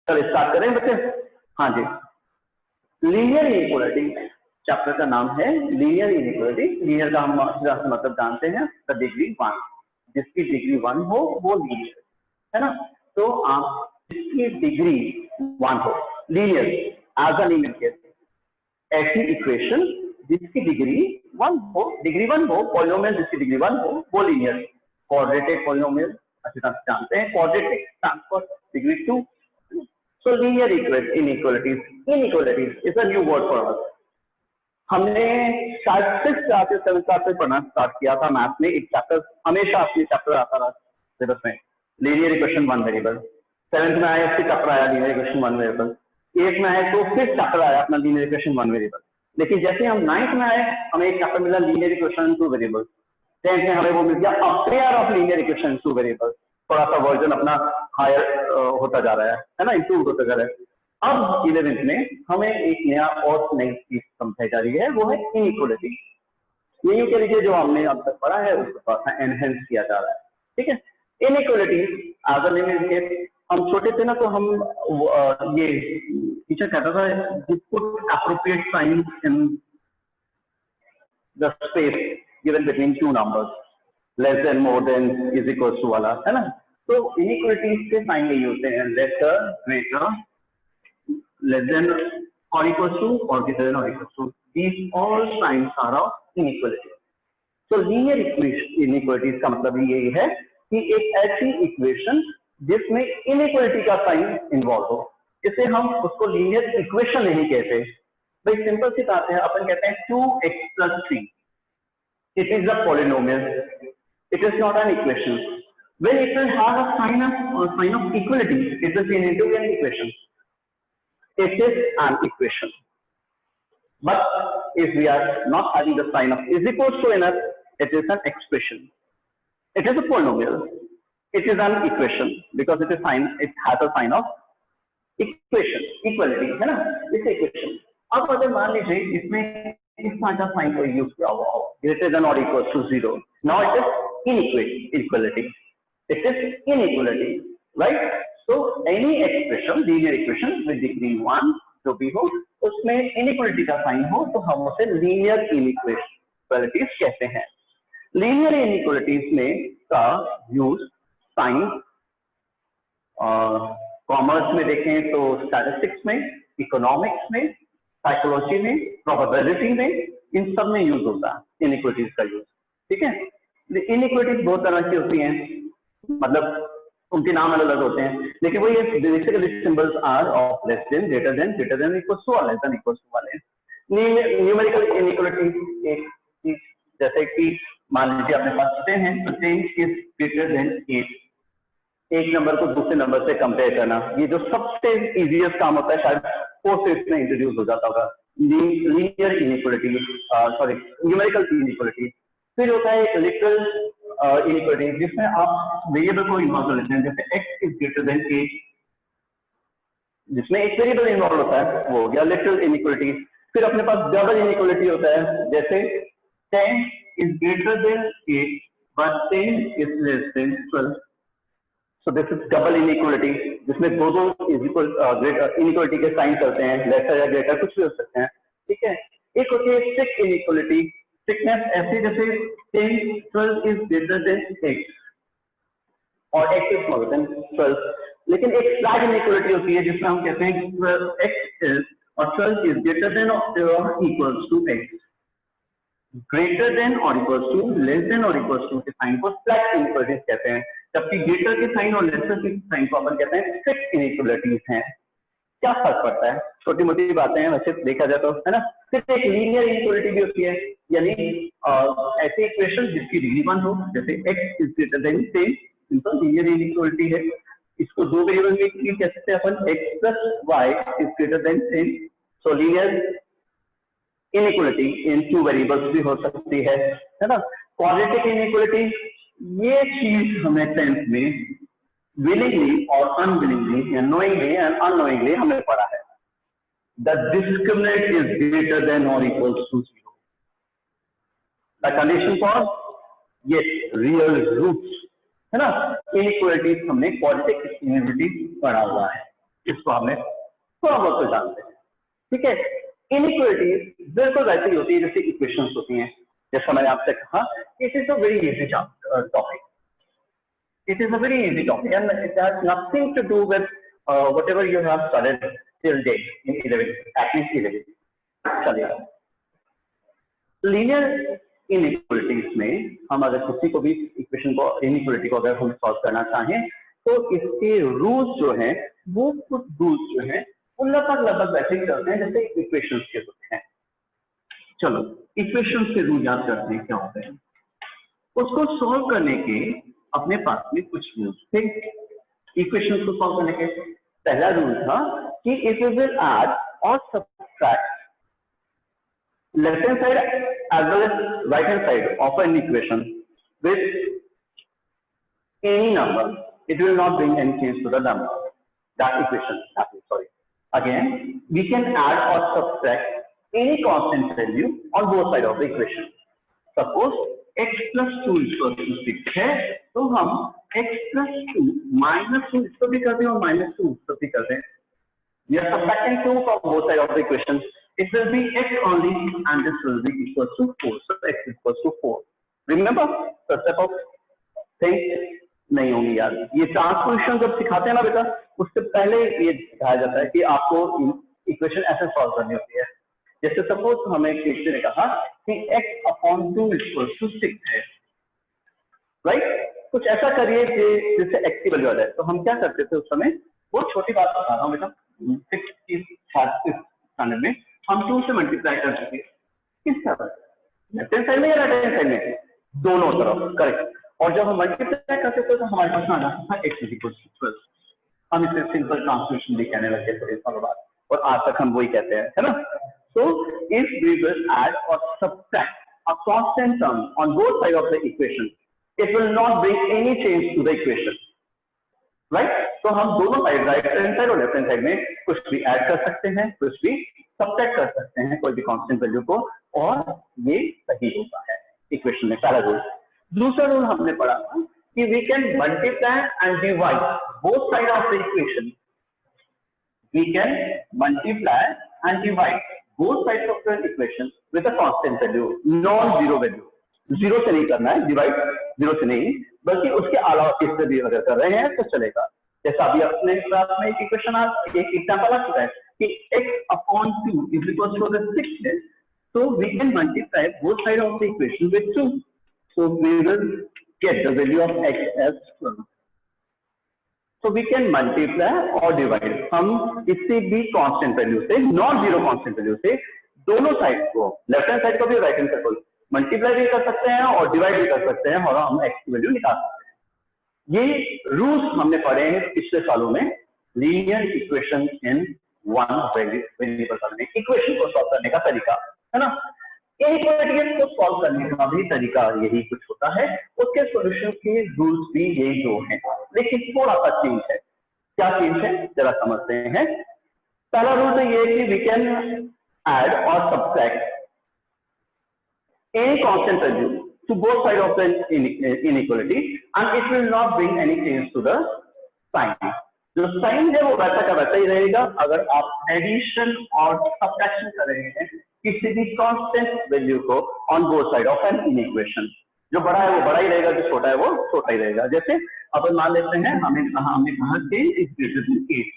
चलो स्टार्ट करें बच्चे। हाँ जी, लीनियर इनइक्वालिटी चैप्टर का नाम है लीनियर इनइक्वालिटी। लीनियर का हम मतलब जानते हैं द डिग्री 1, जिसकी डिग्री 1 हो वो लीनियर है ना। तो आप जिसकी डिग्री 1 हो linear as a linear case, ऐसी इक्वेशन जिसकी डिग्री 1 हो, डिग्री 1 हो, पॉलिनोमियल जिसकी डिग्री 1 हो वो लीनियर। क्वाड्रेटिक पॉलिनोमियल अच्छी तरह से जानते हैं, quadratic transfer degree 2। So linear inequalities, inequalities is a new word for us. हमने शायद 6th क्लास से 7th क्लास से पढ़ना स्टार्ट किया था मैथ में। एक चैप्टर हमेशा अपने चैप्टर आता रहा सिलेबस में, लीनियर इक्वेशन 1 वेरिएबल। 7th में आया फिर चैप्टर आया लीनियर इक्वेशन 1 वेरिएबल। 8th में आया तो फिर चैप्टर आया अपना लीनियर इक्वेशन 1 वेरिएबल। लेकिन जैसे हम 9th में आए हमें एक चैप्टर मिला लीनियर इक्वेशन 2 वेरिएबल। 10th में हमें वो मिल गया a pair of linear equation 2 variable. थोड़ा सा वर्जन अपना हायर होता जा रहा है ना, इंप्रूव होता जा रहा है। अब 11th में हमें एक नया और नई चीज समझाई जा रही है, वो है इनइक्वालिटी। इनइक्वालिटी जो हमने अब तक पढ़ा है उसको थोड़ा सा एनहेंस किया जा रहा है, ठीक है। Inequality as a name indicate, हम छोटे थे ना तो हम ये टीचर कहता था put appropriate sign in the space given between two numbers, less than, more than, is equal to वाला, है ना। तो इनइक्वालिटीज के साइन यही होते हैं, lesser, greater, less than or equals to, or greater than or equals to. These all signs are of inequality. So linear inequalities का मतलब यही है कि एक ऐसी इक्वेशन जिसमें इनइक्वालिटी का साइन इन्वॉल्व हो, इसे हम उसको लीनियर इक्वेशन नहीं कहते। भाई सिंपल सी बात है, अपन कहते हैं 2x plus 3, it is a polynomial, it is not an equation. When it will have a sign of equality, it will be into an equation. It is an equation. But if we are not having the sign of is equals to in it, it is an expression. It is a polynomial. It is an equation because it has a sign of equation, equality, है ना, इस equation। अब अगर मान लीजिए इसमें इस तरह का साइन को यूज किया हुआ हो, greater than or equals to 0, now it is inequality. It is inequality, right? So any expression, linear equation with degree 1 जो भी हो उसमें inequality का साइन हो तो हम उसे linear inequalities कहते हैं। linear inequalities में का यूज साइन कॉमर्स में देखें तो स्टैटिस्टिक्स में, इकोनॉमिक्स में, साइकोलॉजी में, प्रोबेबिलिटी में, इन सब में यूज होता है inequalities का यूज, ठीक है। inequalities बहुत तरह की होती हैं, मतलब उनके नाम अलग अलग होते हैं, लेकिन वो ये basically symbols are of less than, greater than, equal to, less than equal to वाले। न्यूमेरिकल इनइक्वालिटी एक चीज, जैसे कि मान लीजिए अपने पास 10 है तो 10 इज ग्रेटर देन 8, एक नंबर को दूसरे नंबर से कंपेयर करना, ये जो सबसे इजीएस्ट काम होता है, शायद 4 से इसमें इंट्रोड्यूस हो जाता होगा। Linear inequality, sorry numerical inequality. फिर होता है एक लिटरल इनइक्वालिटी जिसमें आप वेरिएबल को इन्वॉल्व कर लेते हैं, जैसे x इज ग्रेटर देन 8, जिसमें एक वेरिएबल इन्वॉल्व होता है, वो हो गया लिटरल इनइक्वालिटी। फिर अपने पास डबल इनइक्वालिटी होता है, जैसे 10 is greater then 8 but 10 is less then 12। So this is double inequality, जिसमें दो इज इक्वल इनइक्वालिटी के साइन चलते हैं, लेसर या ग्रेटर कुछ भी हो सकते हैं, ठीक है। एक होती है स्ट्रिक्ट इनइक्वालिटी, स्ट्रिक्टनेस ऐसे जैसे 10, 12 is greater than x और x is smaller than 12। लेकिन एक फ्लैग इनइक्वालिटी होती है जिसमें हम कहते हैं कि x is और 12 is greater than or equals to x, greater than or equals to, less than or equals to के साइन को फ्लैग इनइक्वालिटीज कहते हैं, जबकि ग्रेटर के साइन और लेसर के साइन को अपन कहते हैं स्ट्रिक्ट इनइक्वालिटीज हैं। क्या फर्क पड़ता है, छोटी मोटी बातें हैं वैसे देखा जाए तो, है ना। फिर एक लीनियर इनइक्वालिटी भी होती है, यानी ऐसी इक्वेशन जिसकी डिग्री 1 हो, जैसे x is greater then 10, simple linear inequality है। इसको दो वेरिएबल में कह सकते हैं अपन, x plus y is greater then 10, so linear inequality in 2 variables भी हो सकती है ना। क्वाड्रेटिक इनइक्वालिटी, ये चीज हमें 10th में willingly or unwillingly, knowingly and unknowingly हमने पढ़ा है। The discriminant is greater than or equals to 0. The condition for yes, real roots, है ना। inequalities हमने quadratic inequality पढ़ा हुआ है, इसको हमने थोड़ा बहुत तो जानते हैं, ठीक है। इनइक्वालिटी बिल्कुल वैसी होती है जैसे इक्वेशंस होती हैं। जैसा मैंने आपसे कहा, it is a very easy topic, it is a very easy topic and it has nothing to do with whatever you have studied till date in 11, at least 11. चलिए, लीनियर इनइक्वालिटीज में हम अगर किसी को भी इक्वेशन को, inequality को अगर हम सॉल्व करना चाहें तो इसके रूल्स जो हैं वो कुछ रूल्स जो हैं वो लगभग वैसे ही चलते हैं जैसे इक्वेशंस के होते हैं। चलो इक्वेशंस के रूल याद करते हैं क्या होते हैं। उसको सॉल्व करने के अपने पास में कुछ रूल्स थे। इक्वेशंस को सॉल्व करने के पहला रूल था कि इफ वी विल ऐड और subtract left hand side as well as right hand side of an equation with any number, it will not bring any change to the number, that equation, sorry. Again, we can add or subtract any constant value on both sides of the equation. Suppose x plus 2 equals to 6 है, तो हम x plus 2 minus 2 इसको भी करते हैं और minus 2 इसको भी करते हैं। We are subtracting 2 from both sides of the equation. It will be x only and this will be equal to 4. So x equals to 4. Remember the step of things नहीं होंगी यार। ये ट्रांसपोजिशन जब सिखाते हैं ना बेटा, उससे पहले ये सिखाया जाता है कि आपको इक्वेशन ऐसे सॉल्व करनी होती है। जैसे सपोज हमें टीचर ने कहा कि x अपॉन 2 इक्वल टू 6 है, राइट। कुछ ऐसा करिए जिससे x की वैल्यू आ जाए। तो हम क्या करते थे उस समय, वो छोटी बात बता रहा हूँ बेटा, 6 की स्टैंडर्ड में हम 2 से मल्टीप्लाई करते थे। किस तरह, लेफ्ट हैंड साइड में या राइट हैंड साइड में, दोनों तरफ, करेक्ट। और जब हम मल्टीप्लाई करते थे तो हमारे पास आ जाता था x इक्वल टू 12। हम इसे सिंपल ट्रांसलेशन भी कहने लगे थोड़े सालों बाद, और आज तक हम वही कहते हैं, है ना। So if we will add और subtract a constant term on both side of the equation, it will not bring any change to the equation, right. तो हम दोनों साइड, राइट हैंड साइड और लेफ्ट हैंड साइड में कुछ भी add कर सकते हैं, कुछ भी सब्ट्रैक्ट कर सकते हैं, कोई भी कांस्टेंट वैल्यू को, और ये सही होता है इक्वेशन में। पहला रूल। दूसरा रूल हमने पढ़ा था कि we can multiply and divide both side of the equation. We can multiply and divide both sides of the equation with a constant value, non zero value. Zero से नहीं करना है डिवाइड, जीरो से नहीं, बल्कि उसके अलावा इससे भी अगर कर रहे हैं तो चलेगा। जैसा अभी अपने क्लास में एक इक्वेशन, एक एग्जांपल आ चुका है कि x upon 2 is equal to 6 है, so we can multiply both sides of the equation with 2. So we will get the value of x as 12. So we can multiply or divide. हम किसी भी constant value से, non zero constant value से, दोनों side को, left hand side को भी right hand side को मल्टीप्लाई भी कर सकते हैं और डिवाइड भी कर सकते हैं, और हम x की वैल्यू निकाल सकते हैं। ये रूल्स हमने पढ़े हैं पिछले सालों में linear equation in one variable में, इक्वेशन को सॉल्व करने का तरीका, है ना। इनइक्वालिटीज को सॉल्व करने का भी तरीका यही कुछ होता है, उसके सॉल्यूशन के रूल्स भी यही दो हैं, लेकिन थोड़ा सा चेंज है। क्या चेंज है जरा समझते हैं। पहला रूल तो ये है कि वी कैन ऐड और subtract any constant value to both side of the inequality and it will not bring any change to the sign. जो साइन है वो वैसा का वैसा ही रहेगा। अगर आप एडिशन और सब्ट्रैक्शन कर रहे हैं किसी भी कांस्टेंट वैल्यू को on both side of an equation, जो बड़ा है वो बड़ा ही रहेगा, जो छोटा है वो छोटा ही रहेगा। जैसे अपन मान लेते हैं हमने कहा कि इज ग्रेटर देन 8,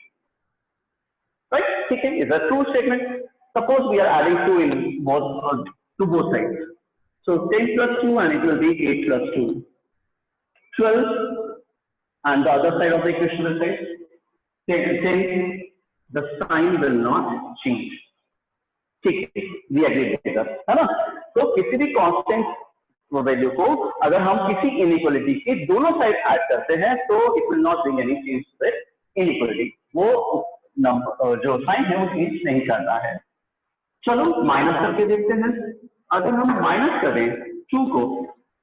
राइट, ठीक है, is a true statement. Suppose we are adding 2 in both sides, so 10 plus 2 and it will be 8 plus 2, 12, and the other side of the equation will say 10, the sign will not change, ठीक है, we agree together, है ना। तो किसी भी constant value को अगर हम किसी इनइक्वालिटी के दोनों साइड ऐड करते हैं तो it will not bring any change to the inequality, वो नंबर जो साइन है वो चेंज नहीं करता है। चलो माइनस करके देखते हैं। अगर हम माइनस करें 2 को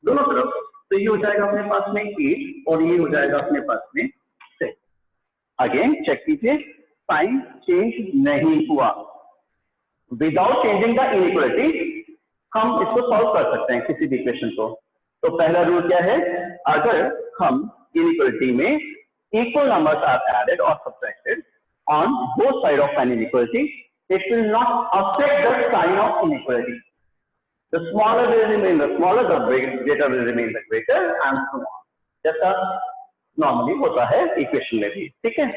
दोनों तरफ, तो ये हो जाएगा अपने पास में 8 और ये हो जाएगा अपने पास में 6। अगेन चेक कीजिए, साइन चेंज नहीं हुआ। विदाउट चेंजिंग द इनइक्वालिटी हम इसको सॉल्व कर सकते हैं किसी भी इक्वेशन को। तो पहला रूल क्या है, अगर हम इनइक्वालिटी में इक्वल नंबर्स आर एडेड और subtracted on both sides of an inequality, it will not affect the sign of inequality. The smaller will remain the smaller, the greater will remain the greater, and so on. जैसा normally होता है equation में भी, ठीक है।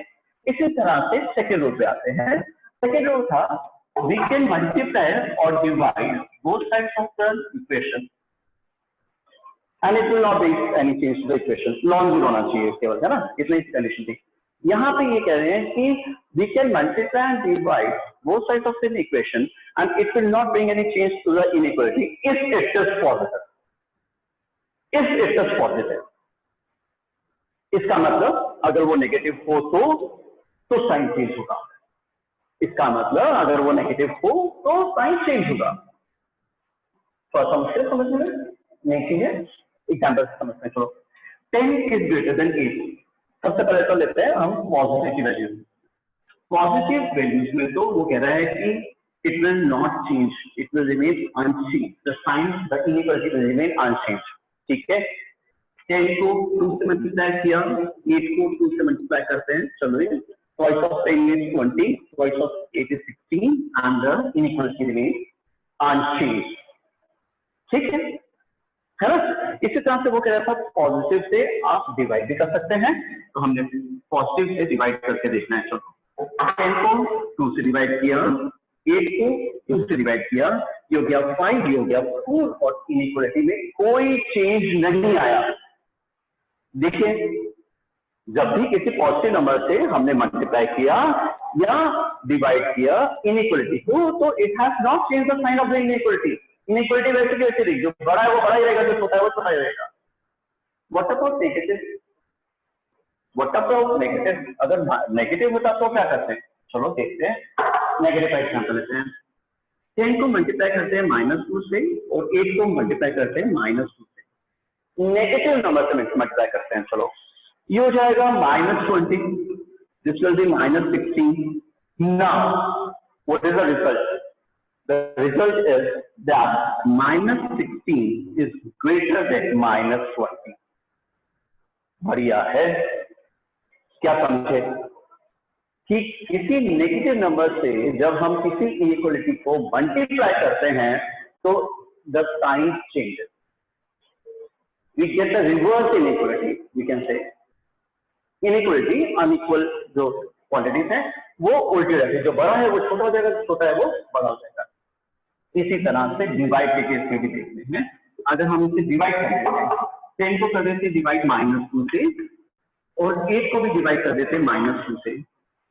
इसी तरह से सेकेंड रूल पे आते हैं। सेकेंड रूल था we can multiply or divide both sides of the equation and it will not be any change to the equation. Non zero होना चाहिए केवल, है ना, इतनी कंडीशन थी। यहाँ पे ये कह रहे हैं कि we can multiply and divide both sides of the equation and it will not bring any change to the inequality if it is positive. If it is positive, इसका मतलब अगर वो नेगेटिव हो तो साइन चेंज होगा। इसका मतलब अगर वो नेगेटिव हो तो साइन चेंज होगा। थोड़ा समझ में नहीं चाहिए, एग्जाम्पल समझते हैं। चलो 10 इज ग्रेटर देन 8। सबसे पहले तो लेते हैं हम पॉजिटिव की वैल्यू। पॉजिटिव वैल्यूज में तो वो कह रहा है कि it will not change, it will remain unchanged, the sign the inequality will remain unchanged, ठीक है। 10 को 2 से मल्टीप्लाई किया, 8 को 2 से मल्टीप्लाई करते हैं। चलो twice of 10 is 20, twice of 8 is 16 and the inequality remains unchanged, ठीक है ना। इसी तरह से वो कह रहा था पॉजिटिव से आप डिवाइड भी कर सकते हैं, तो हमने पॉजिटिव से डिवाइड करके देखना है। चलो 10 को 2 से डिवाइड किया, 8 को 2 से डिवाइड किया, ये हो गया 5, ये हो गया 4 और इनइक्वालिटी में कोई चेंज नहीं आया। देखिए जब भी किसी पॉजिटिव नंबर से हमने मल्टीप्लाई किया या डिवाइड किया इनइक्वालिटी को, तो it has not change the sign of the inequality. Inequality वैसे की वैसे रही, जो बड़ा है वो बड़ा ही रहेगा, जो छोटा है वो छोटा ही रहेगा। What about negative? What about negative? अगर नेगेटिव होता तो क्या करते हैं? चलो देखते हैं, नेगेटिव का एग्जांपल लेते हैं। 10 को मल्टीप्लाई करते हैं -2 से और 8 को मल्टीप्लाई करते हैं -2 से। नेगेटिव नंबर से मल्टीप्लाई करते हैं। चलो ये हो जाएगा -20, this will be -16। Now what is the result? The result is that -16 is greater then -20। बढ़िया है। क्या समझे कि किसी नेगेटिव नंबर से जब हम किसी इनइक्वालिटी को मल्टीप्लाई करते हैं तो the sign changes, we get the reverse inequality. We can say inequality unequal जो क्वांटिटीज है वो उल्टी रहती है, जो बड़ा है वो छोटा हो जाएगा, जो छोटा है वो बड़ा हो जाएगा। इसी तरह से डिवाइड के केस में भी देखते हैं। अगर हम इसे डिवाइड कर देते हैं, 10 को कर देते डिवाइड -2 से और 8 को भी डिवाइड कर देते -2 से,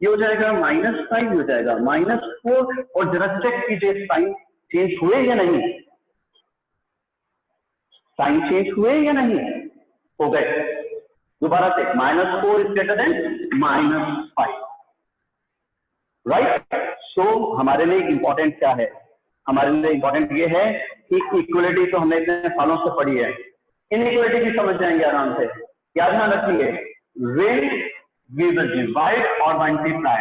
ये हो जाएगा -5 हो जाएगा -4। और जरा चेक कीजिए साइन चेंज हुए या नहीं, साइन चेंज हुए या नहीं, हो गए। दोबारा से -4 इज ग्रेटर देन -5, राइट। सो हमारे लिए इंपॉर्टेंट क्या है? हमारे लिए इंपॉर्टेंट ये है कि इक्वलिटी तो हमने इतने सालों से पढ़ी है, इनइक्वालिटी भी समझ जाएंगे आराम से। क्या ध्यान रखिए, when we will divide or multiply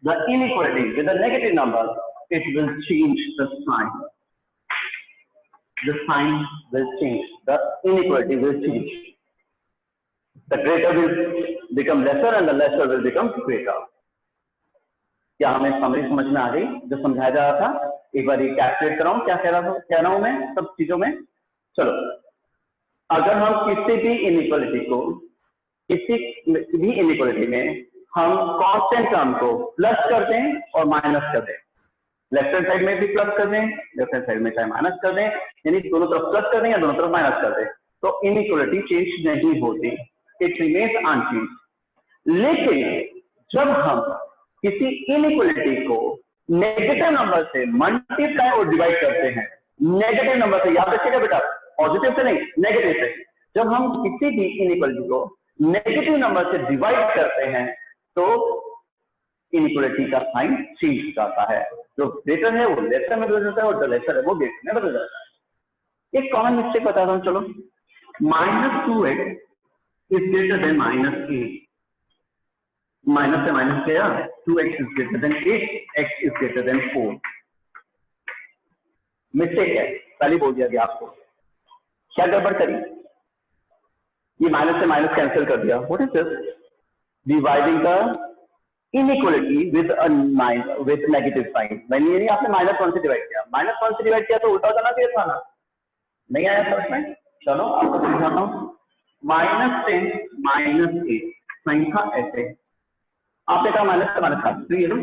the inequality with a negative number, it will change the sign. The sign will change, the inequality will change. The greater will become lesser and the lesser will become greater. क्या हमें summary समझ में आ गई जो समझाया जा रहा था? एक बार कैलकुलेट कराऊं क्या कह रहा हूं मैं सब चीजों में। चलो अगर हम किसी भी इनइक्वालिटी को, किसी भी इनइक्वालिटी में हम कांस्टेंट टर्म को प्लस कर दें और माइनस कर दें, लेफ्ट हैंड साइड में भी प्लस कर दें, लेफ्ट हैंड साइड में चाहे माइनस कर दें, यानी दोनों तरफ प्लस कर दें या दोनों तरफ माइनस कर दें, तो इनइक्वालिटी चेंज नहीं होती, इट रिमेन्स अनचेंज्ड। लेकिन जब हम किसी इनइक्वालिटी को नेगेटिव नंबर से मल्टीप्लाई और डिवाइड करते हैं, नेगेटिव नंबर से, याद रखिएगा बेटा, पॉजिटिव से नहीं नेगेटिव से, जब हम किसी भी इनइक्वालिटी को नेगेटिव नंबर से डिवाइड करते हैं तो इनइक्वालिटी का साइन चेंज जाता है। जो ग्रेटर है वो लेसर में बदल जाता है और जो लेसर है वो ग्रेटर में बदल जाता है। एक कॉमन मिस्टेक बताता हूं, चलो -2x is greater then -8, minus से माइनस गया, 2x is greater then 8, x is greater then 4। Mistake है, पहले बोल दिया गया आपको। क्या गड़बड़ करी? ये माइनस से माइनस कैंसिल कर दिया। What is this? Dividing the inequality with negative sign, मैंने ये आपने -1 से डिवाइड किया, -1 से डिवाइड किया तो उल्टा जाना चाहिए था ना, नहीं आया समझ में। चलो आपको समझाता हूँ। -10 -8 साइन था ऐसे, आपने कहा माइनस से माइनस काट, तो ये लो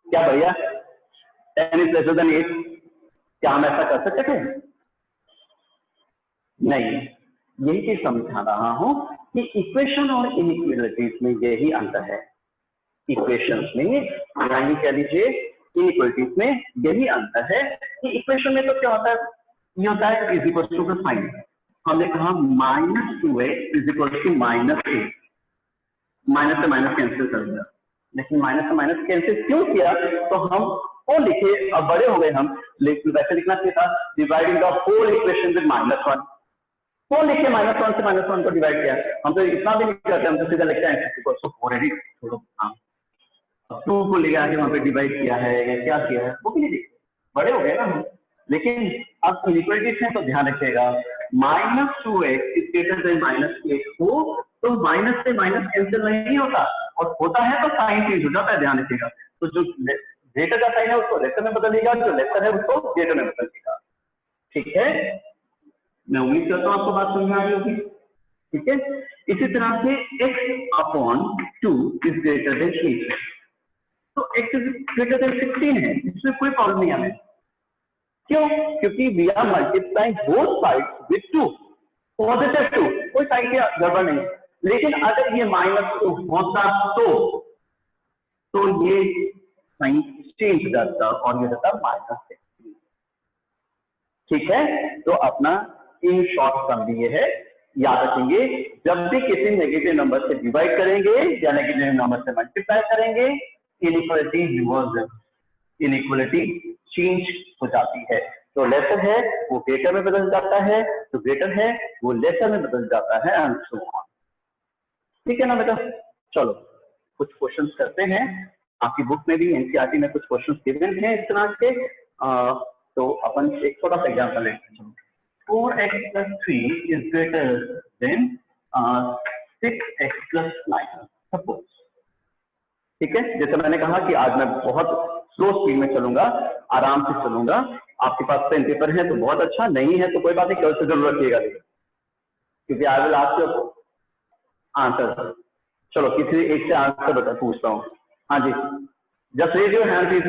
क्या भैया 10 इज लेसर देन 8, क्या हम ऐसा कर सकते थे? नहीं, यही चीज समझा रहा हूं कि इक्वेशन और इनइक्वालिटीज में यही अंतर है। इक्वेशंस में यानी कह लीजिए इनइक्वालिटीज में यही अंतर है कि इक्वेशन में तो क्या होता है, ये होता है इज इक्वल टू साइन, हमने कहा -2x is equal to -8, minus से माइनस कैंसिल कर दिया, लेकिन माइनस से माइनस कैंसिल क्यों किया? तो हम वो लिखे, अब बड़े हो गए हम, लेकिन वैसे लिखना चाहिए था dividing the whole equation with -1, वो लिखे -1 से -1 को डिवाइड किया। हम तो इतना भी नहीं करते, हम तो सीधा लिखते हैं ऑलरेडी छोड़ो, हाँ 2 को ले आके वहां पे डिवाइड किया है या क्या किया है वो भी नहीं लिखते, बड़े हो गए ना हम। लेकिन अब इनइक्वालिटीज में तो ध्यान रखिएगा, -2x इज ग्रेटर देन -8 हो तो माइनस से माइनस कैंसिल नहीं होता, और होता है तो साइन चेंज हो जाता है, ध्यान रखिएगा। तो जो ग्रेटर का साइन है उसको लेसर में बदलिएगा, जो लेसर है उसको ग्रेटर में बदलिएगा, ठीक है। मैं उम्मीद करता हूं आपको बात समझ में आ रही होगी, ठीक है। इसी तरह से x/2 इज ग्रेटर देन 8, तो x इज ग्रेटर देन 16 है, इसमें कोई प्रॉब्लम नहीं हमें, क्यों? क्योंकि we are multiplying both sides with 2, positive 2, कोई साइन की गड़बड़ नहीं। लेकिन अगर ये -2 होता तो ये साइन चेंज हो जाता और ये होता -16, ठीक है। तो अपना इन शॉर्ट समझ ये है, याद रखेंगे जब भी किसी नेगेटिव नंबर से डिवाइड करेंगे या नेगेटिव नंबर से मल्टीप्लाई करेंगे, इनइक्वालिटी रिवर्स, इनइक्वालिटी चेंज हो जाती है। तो लेसर है वो ग्रेटर में बदल जाता है, तो ग्रेटर है वो लेसर में बदल जाता है, एंड सो ऑन, ठीक है ना बेटा। चलो कुछ क्वेश्चंस करते हैं, आपकी बुक में भी एनसीईआरटी में कुछ क्वेश्चंस गिवन हैं इस तरह के, तो अपन एक छोटा सा एग्जांपल लेते हैं। 4x + 3 is greater then 6x + 9 suppose, ठीक है। जैसे मैंने कहा कि आज मैं बहुत स्लो स्पीड में चलूंगा, आराम से चलूंगा, आपके पास पेन पेपर है तो बहुत अच्छा, नहीं है तो कोई बात नहीं, कल से जरूर रखिएगा, क्योंकि I will ask you answer. चलो किसी एक से आंसर बता पूछता हूँ, हाँ जी, just raise your hand please,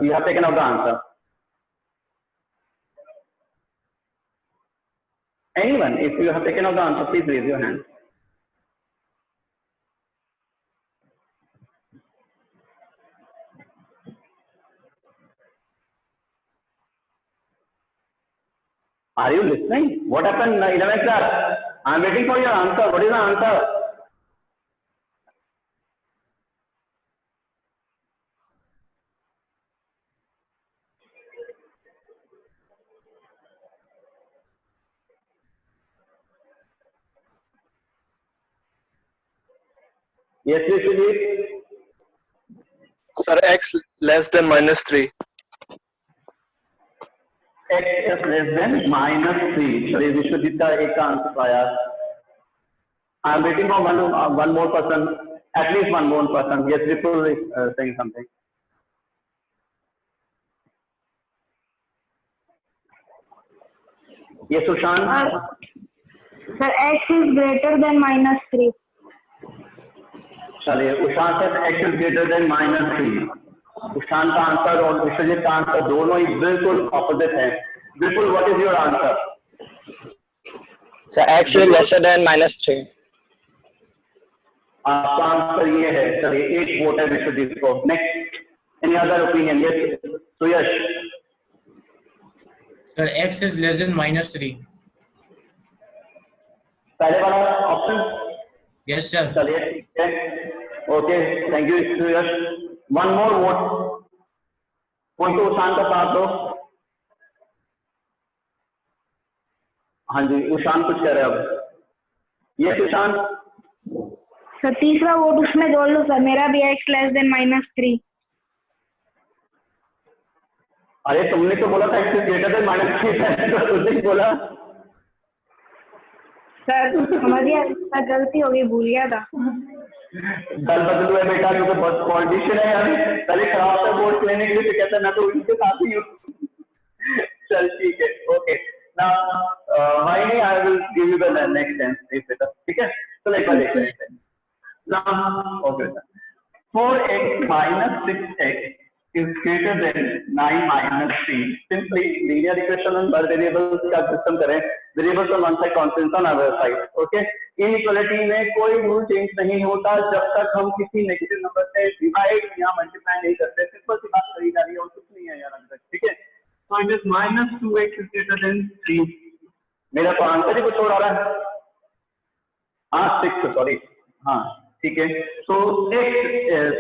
you have taken out the answer. Anyone, if you have taken out the answer, please raise your hand. Are you listening? What happened in 11th class? I am waiting for your answer. What is the answer? Yes, please. Sir, x less than -3. X is less than -3. चलिए विश्वजीत का एक का answer आया। I am waiting for one more person, at least one more person. Yes, Vipul is saying something. Yes, Sushant. Sir, x is greater than -3. चलिए उषांत है x is greater than -3। उषांत का answer और विश्वजीत का आंसर दोनों ही बिल्कुल opposite है। बिल्कुल, what is your answer? Sir, x is lesser than -3. आपका आंसर ये है। चलिए एक वोट है विश्वजीत को। Next, any other opinion? Yes Suyash. Sir, x is less than -3. पहले वाला ऑप्शन? Yes, sir. चलिए ठीक है, okay, thank you Suyash. One more vote, कोई तो उषांत का साथ दो। हाँ जी, उषांत कुछ कह रहे हैं अब। ये उषांत सर तीसरा वोट उसमें जोड़ लो सर, मेरा भी x लेस देन -3। अरे तुमने तो बोला था x ग्रेटर देन -3, तो तुमने बोला। सर समझ गया, सर गलती हो गई, भूल गया था। दल बदलू है बेटा, क्योंकि बहुत कॉन्डिशन है यार, पहले खड़ा होता है वोट लेने के लिए, फिर कहता है मैं तो उनके साथ ही हूँ। चल ठीक है, ओके ना, भाई नहीं, I will give you the next answer बेटा, ठीक है। चलो एक बार देखते हैं ना, ओके बेटा, 4x minus 6x is greater than 9 minus 3. Simply linear equation and bar variables का सिस्टम करें, variables on one side, constants on other side. Okay? Inequality में कोई रूल चेंज नहीं होता जब तक हम किसी नेगेटिव नंबर से डिवाइड या मल्टीप्लाई नहीं करते। सिंपल सी बात कही जा रही है और कुछ नहीं है यार अभी तक, ठीक है। So it is minus 2x is greater than 3. मेरा तो आंसर ही कुछ और आ रहा है, हाँ 6, सॉरी, हाँ ठीक है। सो x is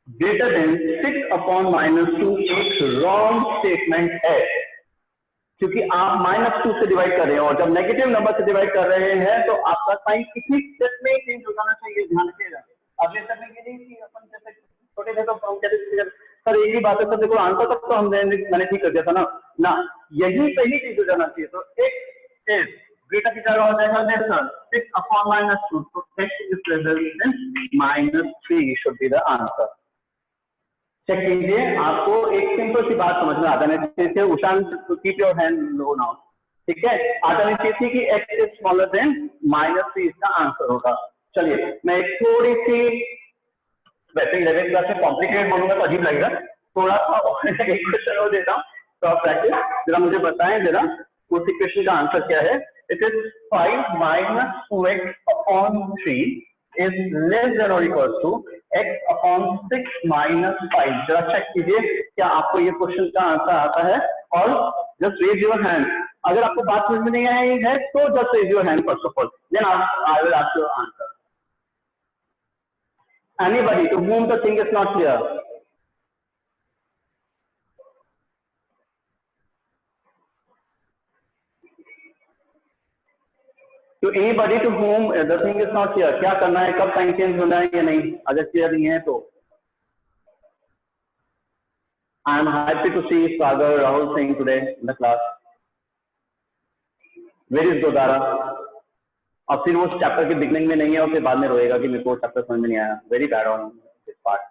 greater then 6 upon minus 2 एक रॉन्ग स्टेटमेंट है, क्योंकि आप -2 से डिवाइड कर रहे हैं, और जब नेगेटिव नंबर से डिवाइड कर रहे हैं तो आपका साइन किसी स्टेप में चेंज हो जाना चाहिए, ध्यान रखिएगा। अगले स्टेप में ये नहीं कि अपन जैसे छोटे थे तो हम कहते थे सर एक ही बात है सर, देखो आंसर तक तो मैंने ठीक कर दिया था ना, यही सही चीज हो जाना चाहिए। तो x इज ग्रेटर की जगह हो जाएगा लेसर 6 अपॉन माइनस 2, तो x is greater than -3 should be the answer. Check कीजिए, आपको एक सिंपल सी बात समझ में आ जानी चाहिए। Ushan keep your hand low now, ठीक है, आ जानी चाहिए कि x इज स्मॉलर देन -3 इसका आंसर होगा। चलिए मैं एक थोड़ी सी, वैसे 11th क्लास में कॉम्प्लिकेटेड बोलूंगा तो अजीब लगेगा, थोड़ा सा एक क्वेश्चन और देता हूँ तो आप प्रैक्टिस जरा मुझे बताएं जरा उस इक्वेशन का आंसर क्या है। It is 5 minus 2x upon 3 is less than or equal to x upon 6 minus 5। जरा चेक कीजिए क्या आपको ये क्वेश्चन का आंसर आता है, और जस्ट रेज योर हैंड। अगर आपको बात समझ में नहीं आई है तो just raise your hand first of all, then I will ask your answer. Anybody to whom the thing is not clear? To anybody to whom the thing is not clear, क्या करना है, कब साइन चेंज होना है या नहीं, अगर clear नहीं है तो। I am happy to see Sagar, Rahul Singh today in the class. Where is Godara? और फिर वो चैप्टर के बिगनिंग में नहीं है और फिर बाद में रोएगा कि मेरे को चैप्टर समझ में नहीं आया। Very bad on this part.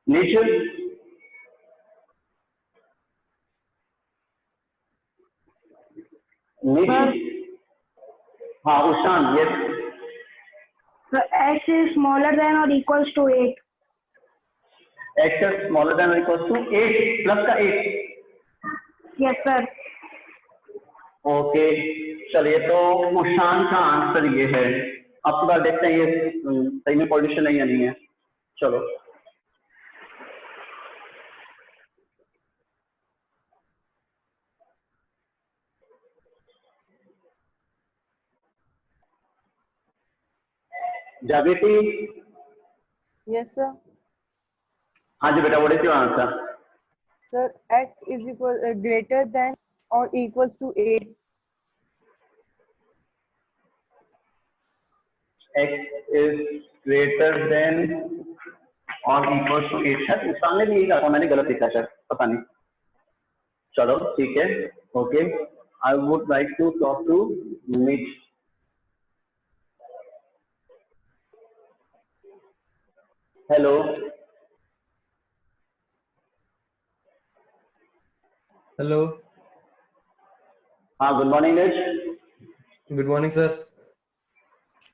Nature हाँ उशान, yes. So x is smaller than or equals to 8. x is smaller than or equals to 8 plus का 8। Yes sir. ओके चलिए, तो उशान का आंसर ये है। अब बार देखते हैं ये सही में पॉल्यूशन है या नहीं है। चलो जागृति। Yes, sir. हाँ जी बेटा, what is your answer? Sir, x is greater than or equals to 8. x is greater than or equals to 8। शायद सामने भी यही कहा, मैंने गलत लिखा शायद, पता नहीं। चलो ठीक है, okay. I would like to talk to Mitch. Hello, hello, हाँ good morning Mitch. Good morning sir.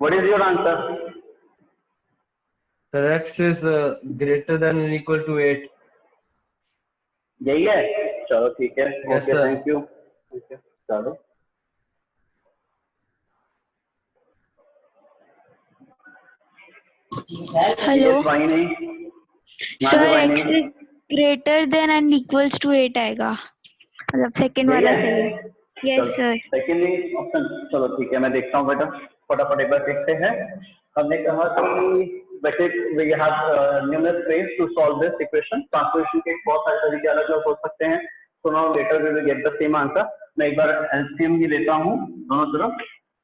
What is your answer? Sir x is greater than or equal to 8। यही है, चलो ठीक है, Yes, okay, sir. Thank you. चलो hello yes, भाई नहीं, sir, भाई x नहीं, is greater than and equals to 8 आएगा, मतलब सेकंड वाला यही सही है? है। Yes sir. सेकेंड ऑप्शन, चलो ठीक है, मैं देखता हूँ बेटा, फटाफट एक बार देखते हैं। हमने कहा कि वैसे we have numerous ways to solve this equation. Transposition के बहुत सारे तरीके अलग अलग हो सकते हैं, so now later we will get the same answer. मैं एक बार एलसीएम ही लेता हूँ दोनों तरफ।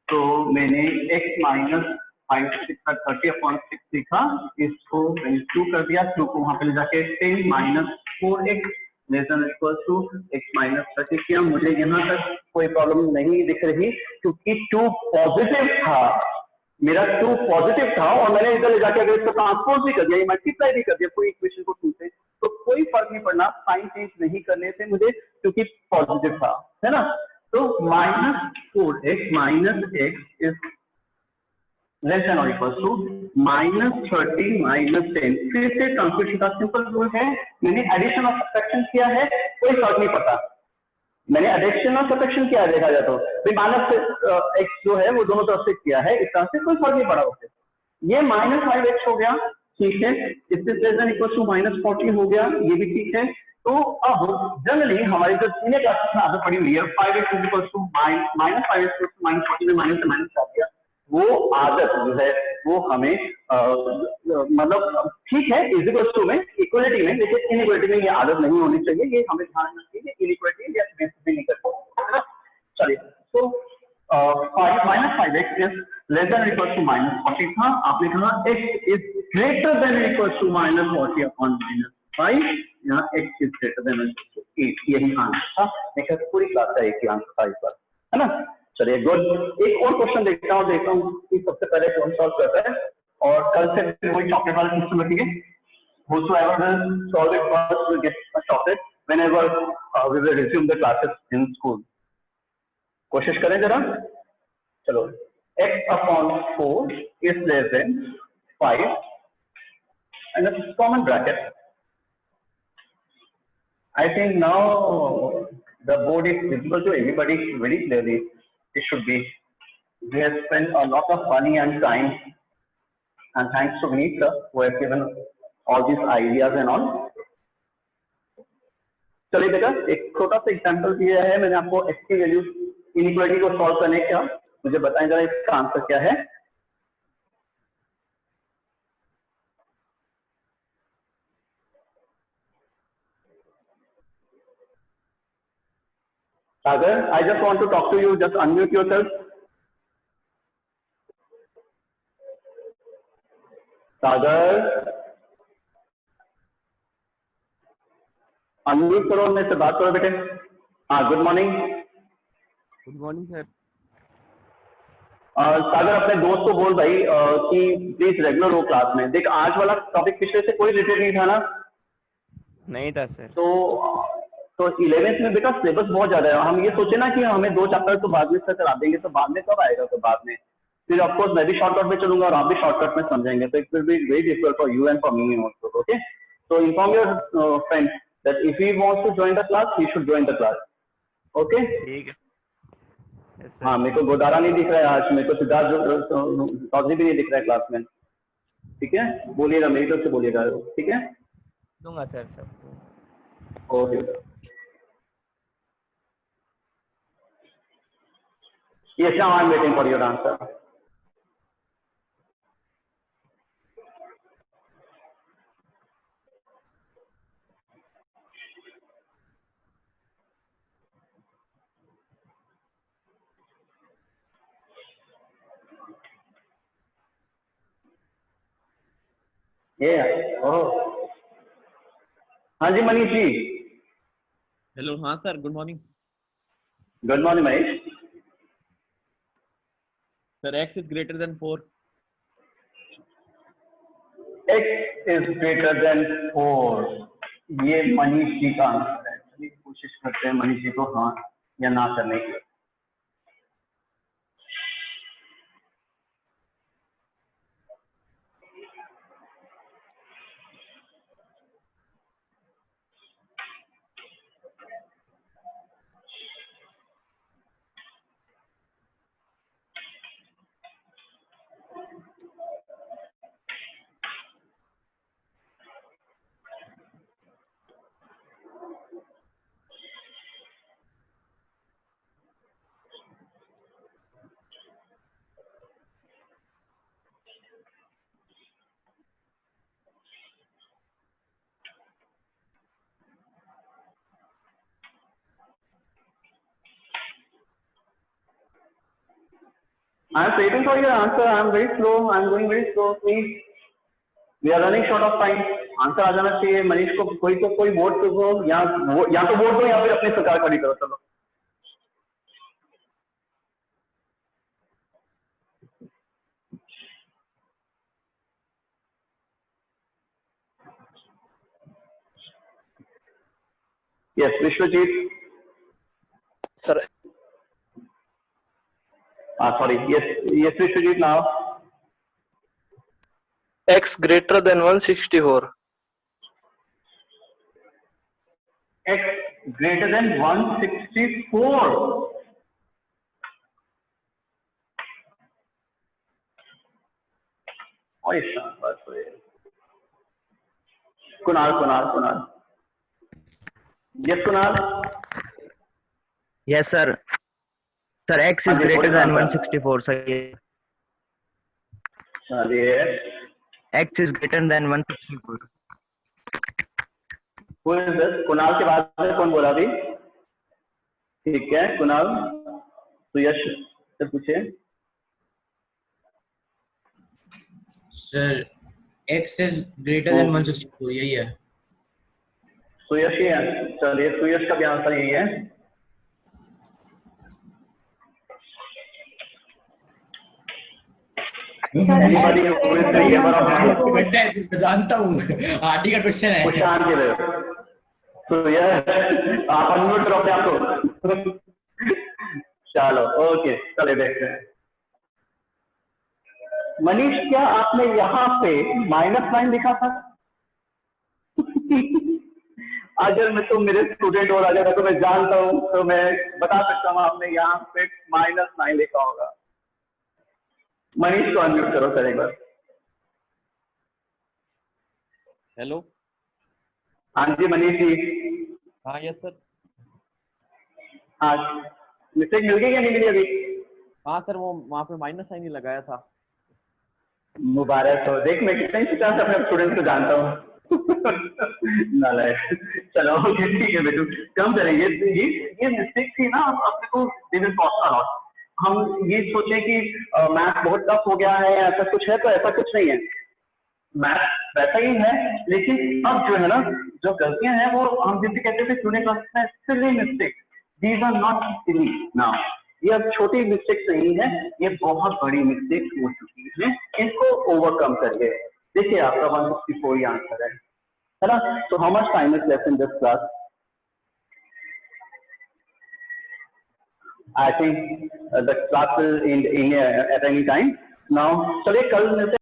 तो मैंने x माइनस 5 6 30 अपॉन 6 लिखा, इसको मैंने 2 कर दिया, 2 को वहां पे ले जाके 10 minus 4x less than equal to x minus 30 किया। मुझे यहाँ तक कोई प्रॉब्लम नहीं दिख रही, क्योंकि 2 पॉजिटिव था, मेरा 2 पॉजिटिव था और मैंने इधर ले जाके अगर इसको ट्रांसपोज भी कर दिया, मल्टीप्लाई भी कर दिया कोई इक्वेशन को 2 से, तो कोई फर्क नहीं पड़ना, साइन चेंज नहीं करने से मुझे, क्योंकि पॉजिटिव था, है ना। तो -4x minus x is less then और इक्वल टू -30 - 10। फिर से ट्रांसलेशन का सिंपल रूल है, मैंने एडिशन और सब्ट्रैक्शन किया है, कोई फर्क नहीं पड़ता, मैंने एडिशन और सब्ट्रैक्शन किया है, देखा जाए तो -x जो है वो दोनों तरफ से किया है, इस तरह से कोई फर्क नहीं पड़ा उससे। ये -5x हो गया, ठीक है, इससे लेस देन इक्वल टू -40 हो गया, ये भी ठीक है। तो अब जनरली हमारी जो सीनियर क्लासेस में आदत पड़ी हुई है, 5x इक्वल टू -5x -40 में माइनस से माइनस कर दिया, वो आदत जो है वो हमें मतलब ठीक है इक्वल टू में, इक्वलिटी में, लेकिन इनइक्वलिटी में ये आदत नहीं होनी चाहिए, ये हमें ध्यान रखना चाहिए, इनइक्वलिटी या बेसिकली नहीं करते। चलिए, तो -5x is less than equal to -40 था, आपने कहा x is greater than equal to -40 upon -5, यहाँ x is greater than equal to 8, यही आंसर था। देखिए पूरी क्लास का एक ही आंसर था इस बार, है ना। चलिए गुड, एक और क्वेश्चन देखता हूँ कि सबसे पहले कौन सॉल्व करता है, और कल से फिर वही चॉकलेट वाला क्वेश्चन रखेंगे। Whosoever will solve it first will get a chocolate whenever we will resume the classes in school. कोशिश करें जरा, चलो। x upon 4 is less than 5 and a common bracket. I think now the board is visible to everybody very clearly. It should be. We have spent a lot of money and time, and thanks to Vineet sir who has given all these ideas and all. चलिए बेटा, एक छोटा सा example दिया है मैंने आपको x की वैल्यू इनइक्वालिटी को सॉल्व करने का, मुझे बताएं जरा इसका आंसर क्या है। Sagar, I just want to talk to you, just unmute yourself. Sagar, unmute करो, मेरे से बात करो बेटे। हाँ, good morning. Good morning sir. Sagar अपने दोस्त को बोल भाई कि प्लीज रेगुलर हो क्लास में। देख, आज वाला टॉपिक पिछले से कोई रिलेटेड नहीं था ना? नहीं था सर। तो 11th में बेटा सिलेबस बहुत ज्यादा है, हम ये सोचे ना कि हमें 2 चैप्टर तो बाद में से करा देंगे, तो बाद में कब आएगा, तो बाद में फिर ऑफकोर्स मैं भी शॉर्टकट में चलूंगा और आप भी शॉर्टकट में समझेंगे, तो it will be very difficult for you and for me also. Okay, so inform your friend that if he wants to join the class, he should join the class. Okay? ठीक है। Yes, sir. हाँ, मेरे को गोदारा नहीं दिख रहा है आज, मेरे को सिद्धार्थ चौधरी भी नहीं दिख रहा है क्लास में, ठीक है? बोलिएगा, मेरी तरफ से बोलिएगा, ठीक है? दूंगा सर सब। Okay, yes, now I'm waiting for your answer. हाँ जी मनीष जी। हेलो, हाँ sir, good morning. Good morning Manish. Sir x is greater then 4। x is greater then 4, ये मनीष जी का आंसर है। चलिए कोशिश करते हैं मनीष जी को हाँ या ना करने की। I am waiting for your answer. I am very slow. I am going very slow. Please, we are running short of time. Answer आ जाना चाहिए मनीष को। कोई वोट तो दो, या तो वोट दो या फिर अपनी सरकार खड़ी करो। चलो Yes, Vishwajit. Sir, Sorry. Yes, Vishwajit now. x greater than 164. X greater than 164. Oh, Kunal. Yes, Kunal. Yes, sir. Sir, x is हाँ जी, greater बोलिए than Kunal sir. 164. So चलिए. x is greater than 164. Who is this? Kunal के बाद में कौन बोला अभी? ठीक है, कुणाल. तो यश से पूछिए. Sir, x is greater than 164. यही है. सुयश ही है. चलिए, सुयश का भी आंसर यही है. Anybody who is in favor of that? जानता हूँ. आरटी का क्वेश्चन है. पूछान के लिए. तो यह आप अनम्यूट करो अपने आप को. चलो, ओके, चलिए देखते हैं. मनीष, क्या आपने यहाँ पे -9 लिखा था? अगर मैं तो मेरे स्टूडेंट और अगर तो मैं जानता हूँ तो मैं बता सकता हूँ आपने यहाँ पे -9 लिखा होगा. मनीष को अनम्यूट करो सर एक बार. हेलो. हाँ जी मनीष जी. हाँ यस सर. हाँ, मिस्टेक मिल गई या नहीं मिली अभी? हाँ सर, वो वहाँ पे -9 ही लगाया था. मुबारक हो. देख, मैं कितने से अपने स्टूडेंट को जानता हूँ. नालायक. चलो ओके, ठीक है बेटू, कम करेंगे. ये मिस्टेक थी ना, अपने को they will cost a lot. हम ये सोचे कि मैथ बहुत टफ हो गया है, ऐसा कुछ है, तो ऐसा कुछ नहीं है. मैथ वैसा ही है, लेकिन अब जो है ना, जो गलतियां हैं वो हम जैसे कहते थे जूनियर क्लास में, silly mistake. These are not silly now. ये अब छोटी मिस्टेक नहीं है, ये बहुत बड़ी मिस्टेक हो चुकी है. इनको ओवरकम करिए. देखिए आपका 164 ही आंसर है ना? तो how much time is left in this class? I think the class will end at any time. Now, चलिए कल मिलते हैं.